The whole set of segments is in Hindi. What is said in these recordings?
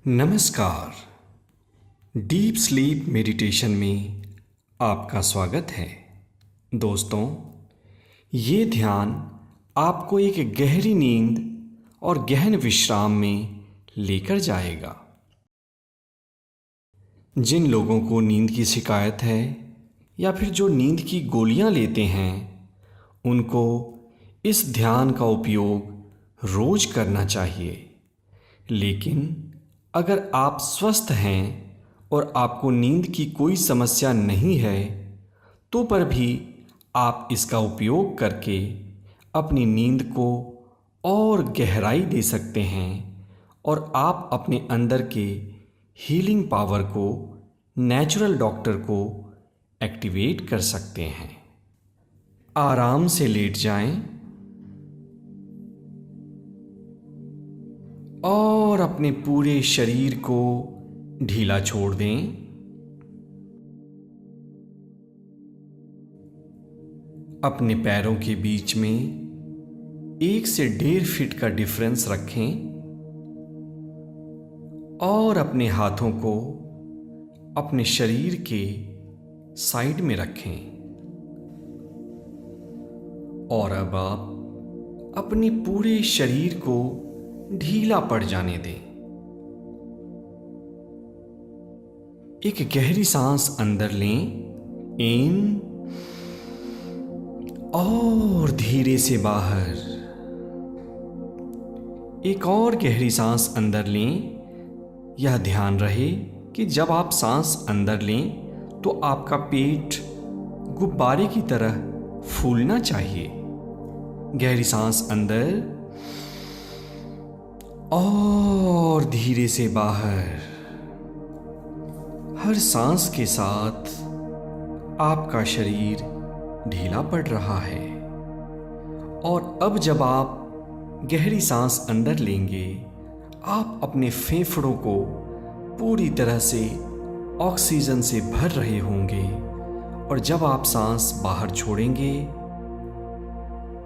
नमस्कार। डीप स्लीप मेडिटेशन में आपका स्वागत है। दोस्तों, ये ध्यान आपको एक गहरी नींद और गहन विश्राम में लेकर जाएगा। जिन लोगों को नींद की शिकायत है या फिर जो नींद की गोलियां लेते हैं, उनको इस ध्यान का उपयोग रोज करना चाहिए। लेकिन अगर आप स्वस्थ हैं और आपको नींद की कोई समस्या नहीं है, तो पर भी आप इसका उपयोग करके अपनी नींद को और गहराई दे सकते हैं और आप अपने अंदर के हीलिंग पावर को, नेचुरल डॉक्टर को एक्टिवेट कर सकते हैं। आराम से लेट जाएं और अपने पूरे शरीर को ढीला छोड़ दें। अपने पैरों के बीच में 1 से 1.5 फीट का डिफरेंस रखें और अपने हाथों को अपने शरीर के साइड में रखें। और अब आप अपने पूरे शरीर को ढीला पड़ जाने दें। एक गहरी सांस अंदर लें, इन और धीरे से बाहर। एक और गहरी सांस अंदर लें। यह ध्यान रहे कि जब आप सांस अंदर लें तो आपका पेट गुब्बारे की तरह फूलना चाहिए। गहरी सांस अंदर और धीरे से बाहर। हर सांस के साथ आपका शरीर ढीला पड़ रहा है। और अब जब आप गहरी सांस अंदर लेंगे, आप अपने फेफड़ों को पूरी तरह से ऑक्सीजन से भर रहे होंगे। और जब आप सांस बाहर छोड़ेंगे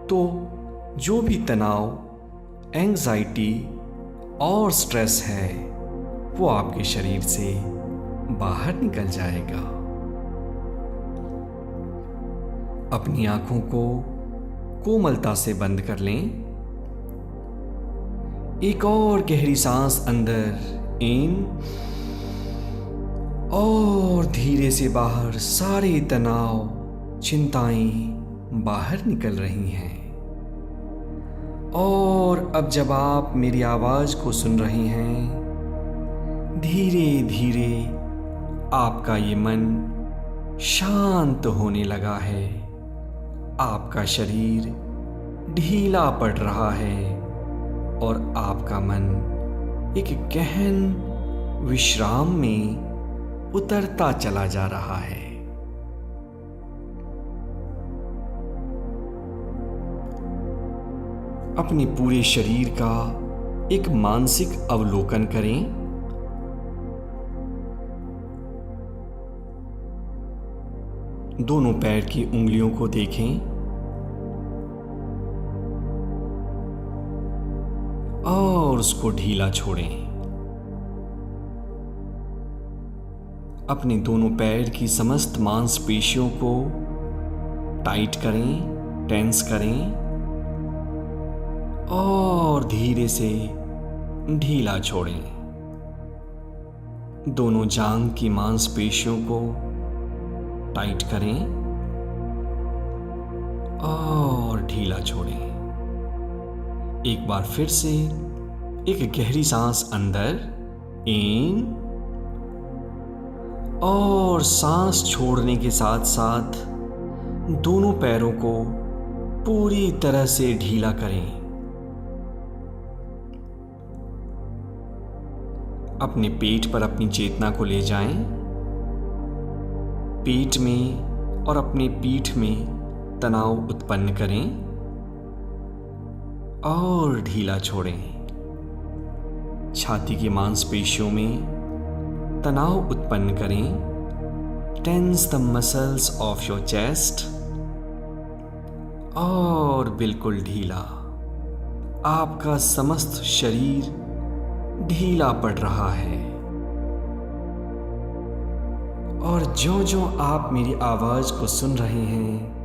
तो जो भी तनाव, एंग्जाइटी और स्ट्रेस है, वो आपके शरीर से बाहर निकल जाएगा। अपनी आंखों को कोमलता से बंद कर लें। एक और गहरी सांस अंदर, इन और धीरे से बाहर। सारे तनाव, चिंताएं बाहर निकल रही हैं। और अब जब आप मेरी आवाज को सुन रहे हैं, धीरे धीरे आपका ये मन शांत होने लगा है। आपका शरीर ढीला पड़ रहा है और आपका मन एक गहन विश्राम में उतरता चला जा रहा है। अपने पूरे शरीर का एक मानसिक अवलोकन करें। दोनों पैर की उंगलियों को देखें और उसको ढीला छोड़ें। अपने दोनों पैर की समस्त मांसपेशियों को टाइट करें, टेंस करें और धीरे से ढीला छोड़ें। दोनों जांघ की मांसपेशियों को टाइट करें और ढीला छोड़ें। एक बार फिर से एक गहरी सांस अंदर, इन और सांस छोड़ने के साथ साथ दोनों पैरों को पूरी तरह से ढीला करें। अपने पेट पर अपनी चेतना को ले जाएं। पेट में और अपने पीठ में तनाव उत्पन्न करें और ढीला छोड़ें। छाती की मांसपेशियों में तनाव उत्पन्न करें। Tense the muscles of your chest और बिल्कुल ढीला। आपका समस्त शरीर ढीला पड़ रहा है। और ज्यों-ज्यों आप मेरी आवाज को सुन रहे हैं,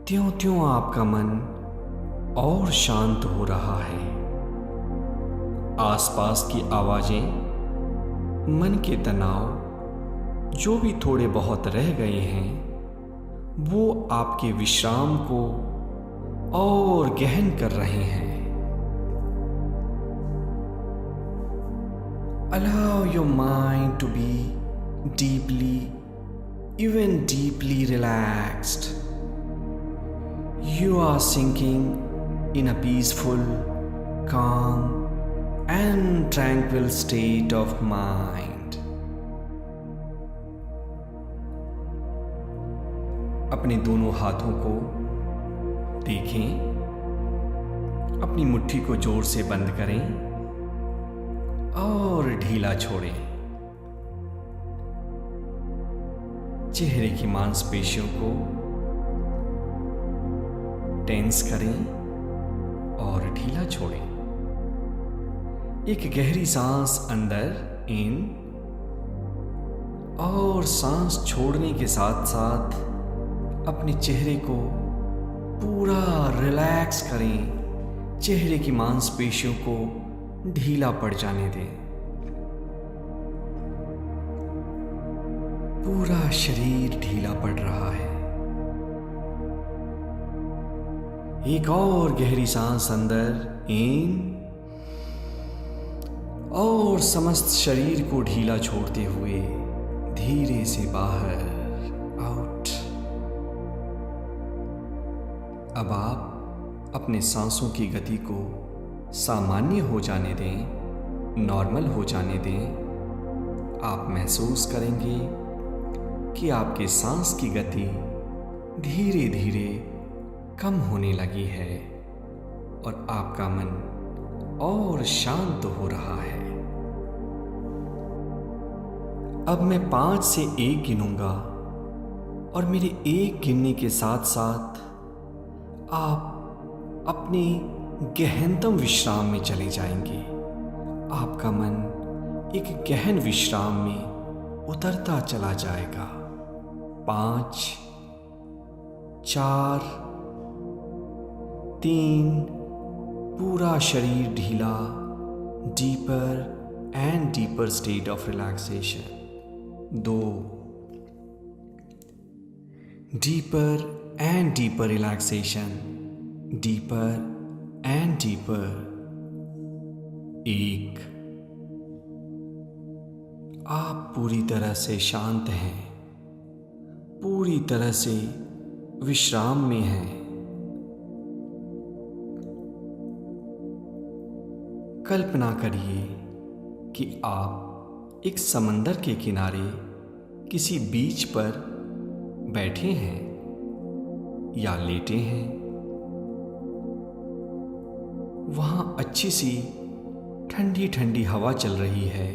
त्यों-त्यों आपका मन और शांत हो रहा है। आसपास की आवाजें, मन के तनाव जो भी थोड़े बहुत रह गए हैं, वो आपके विश्राम को और गहन कर रहे हैं। Allow your mind to be even deeply relaxed. You are sinking in a peaceful, calm, and tranquil state of mind. अपने दोनों हाथों को देखें, अपनी मुट्ठी को जोर से बंद करें और ढीला छोड़ें। चेहरे की मांसपेशियों को टेंस करें और ढीला छोड़ें। एक गहरी सांस अंदर इन और सांस छोड़ने के साथ साथ अपने चेहरे को पूरा रिलैक्स करें। चेहरे की मांसपेशियों को ढीला पड़ जाने दें। पूरा शरीर ढीला पड़ रहा है। एक और गहरी सांस अंदर इन और समस्त शरीर को ढीला छोड़ते हुए धीरे से बाहर आउट। अब आप अपने सांसों की गति को सामान्य हो जाने दें, नॉर्मल हो जाने दें। आप महसूस करेंगे कि आपके सांस की गति धीरे धीरे कम होने लगी है और आपका मन और शांत हो रहा है। अब मैं 5 से 1 गिनूंगा और मेरे 1 गिनने के साथ साथ आप अपने गहनतम विश्राम में चले जाएंगे। आपका मन एक गहन विश्राम में उतरता चला जाएगा। 5, 4, 3, पूरा शरीर ढीला, deeper and deeper state of relaxation. 2, deeper and deeper relaxation, deeper and deeper. 1, आप पूरी तरह से शांत हैं, पूरी तरह से विश्राम में हैं। कल्पना करिए कि आप एक समंदर के किनारे किसी बीच पर बैठे हैं या लेटे हैं। वहां अच्छी सी ठंडी ठंडी हवा चल रही है।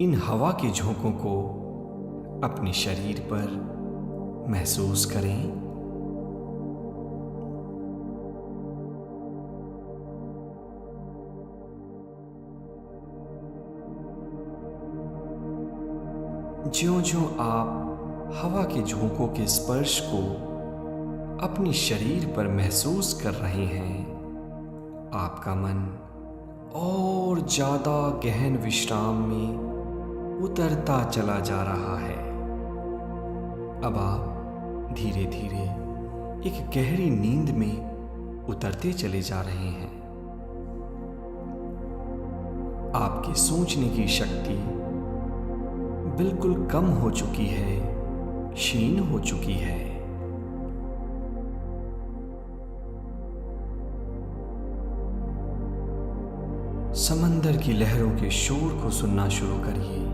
इन हवा के झोंकों को अपने शरीर पर महसूस करें। ज्यों-ज्यों आप हवा के झोंकों के स्पर्श को अपने शरीर पर महसूस कर रहे हैं, आपका मन और ज्यादा गहन विश्राम में उतरता चला जा रहा है। अब आप धीरे धीरे एक गहरी नींद में उतरते चले जा रहे हैं। आपकी सोचने की शक्ति बिल्कुल कम हो चुकी है, क्षीण हो चुकी है। समंदर की लहरों के शोर को सुनना शुरू करिए।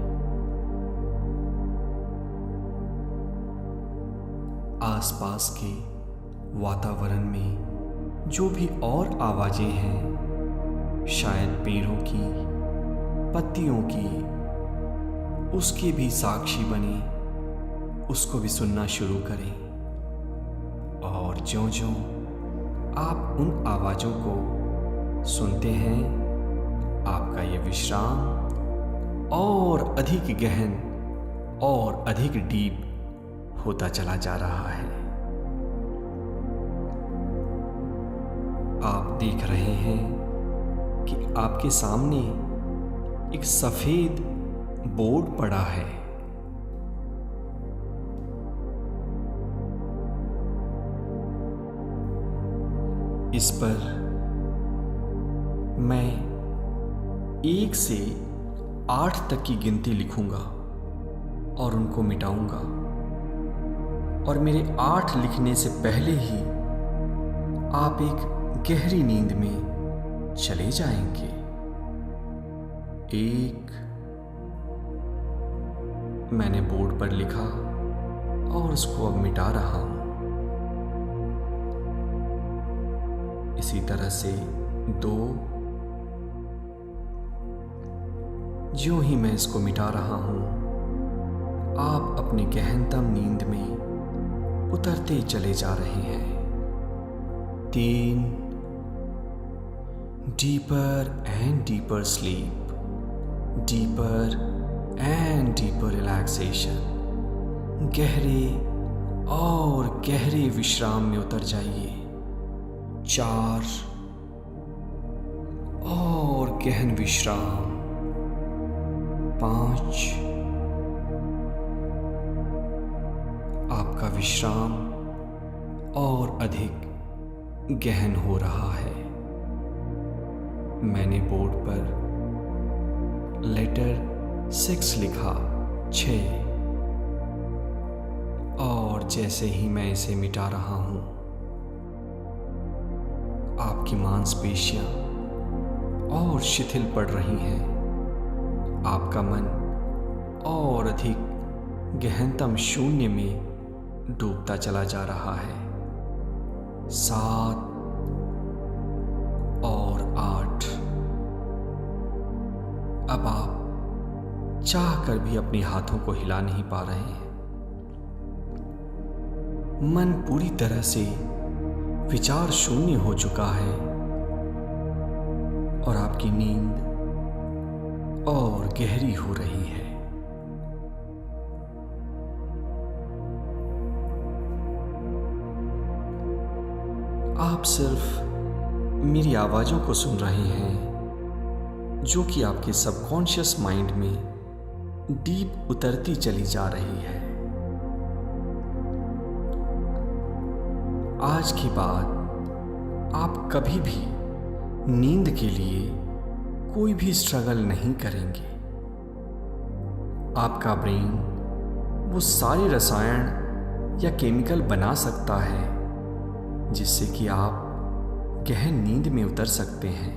आसपास के वातावरण में जो भी और आवाजें हैं, शायद पेड़ों की, पत्तियों की, उसके भी साक्षी बने, उसको भी सुनना शुरू करें। और ज्यों-ज्यों आप उन आवाजों को सुनते हैं, आपका ये विश्राम और अधिक गहन और अधिक डीप होता चला जा रहा है। आप देख रहे हैं कि आपके सामने एक सफेद बोर्ड पड़ा है। इस पर मैं 1 से 8 तक की गिनती लिखूंगा और उनको मिटाऊंगा, और मेरे 8 लिखने से पहले ही आप एक गहरी नींद में चले जाएंगे। 1 मैंने बोर्ड पर लिखा और उसको अब मिटा रहा हूं। इसी तरह से 2, ज्यों ही मैं इसको मिटा रहा हूं, आप अपनी गहनतम नींद में उतरते चले जा रहे हैं। 3, deeper and deeper sleep, deeper and deeper relaxation, गहरे और गहरे विश्राम में उतर जाइए। 4 और गहन विश्राम। 5 आपका विश्राम और अधिक गहन हो रहा है। मैंने बोर्ड पर लेटर 6 लिखा, 6, और जैसे ही मैं इसे मिटा रहा हूं, आपकी मांसपेशियां और शिथिल पड़ रही हैं। आपका मन और अधिक गहनतम शून्य में डूबता चला जा रहा है। 7 और 8। अब आप चाहकर भी अपने हाथों को हिला नहीं पा रहे हैं। मन पूरी तरह से विचार शून्य हो चुका है और आपकी नींद और गहरी हो रही है। आप सिर्फ मेरी आवाजों को सुन रहे हैं, जो कि आपके सबकॉन्शियस माइंड में डीप उतरती चली जा रही है। आज के बाद आप कभी भी नींद के लिए कोई भी स्ट्रगल नहीं करेंगे। आपका ब्रेन वो सारे रसायन या केमिकल बना सकता है जिससे कि आप गहन नींद में उतर सकते हैं।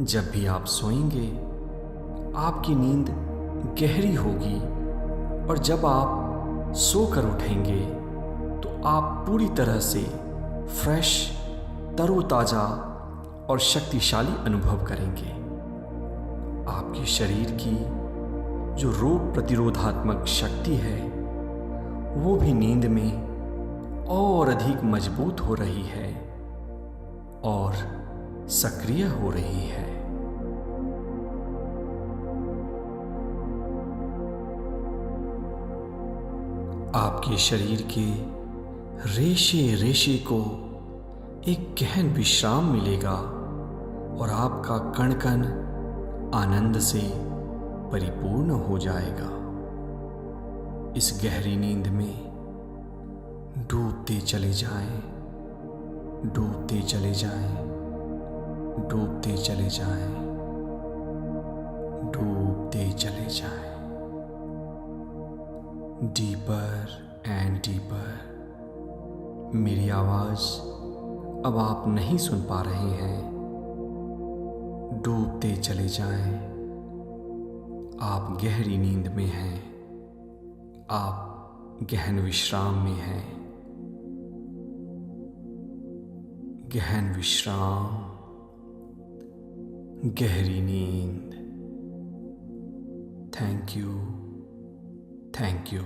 जब भी आप सोएंगे, आपकी नींद गहरी होगी, और जब आप सोकर उठेंगे तो आप पूरी तरह से फ्रेश, तरोताजा और शक्तिशाली अनुभव करेंगे। आपके शरीर की जो रोग प्रतिरोधात्मक शक्ति है, वो भी नींद में और अधिक मजबूत हो रही है और सक्रिय हो रही है। आपके शरीर के रेशे रेशे को एक गहन विश्राम मिलेगा और आपका कण कण आनंद से परिपूर्ण हो जाएगा। इस गहरी नींद में डूबते चले जाएं, डूबते चले जाएं, डूबते चले जाएं, डूबते चले जाएं। Deeper and deeper. मेरी आवाज अब आप नहीं सुन पा रहे हैं। डूबते चले जाएं। आप गहरी नींद में हैं। आप गहन विश्राम में हैं। गहन विश्राम, गहरी नींद। Thank you, thank you.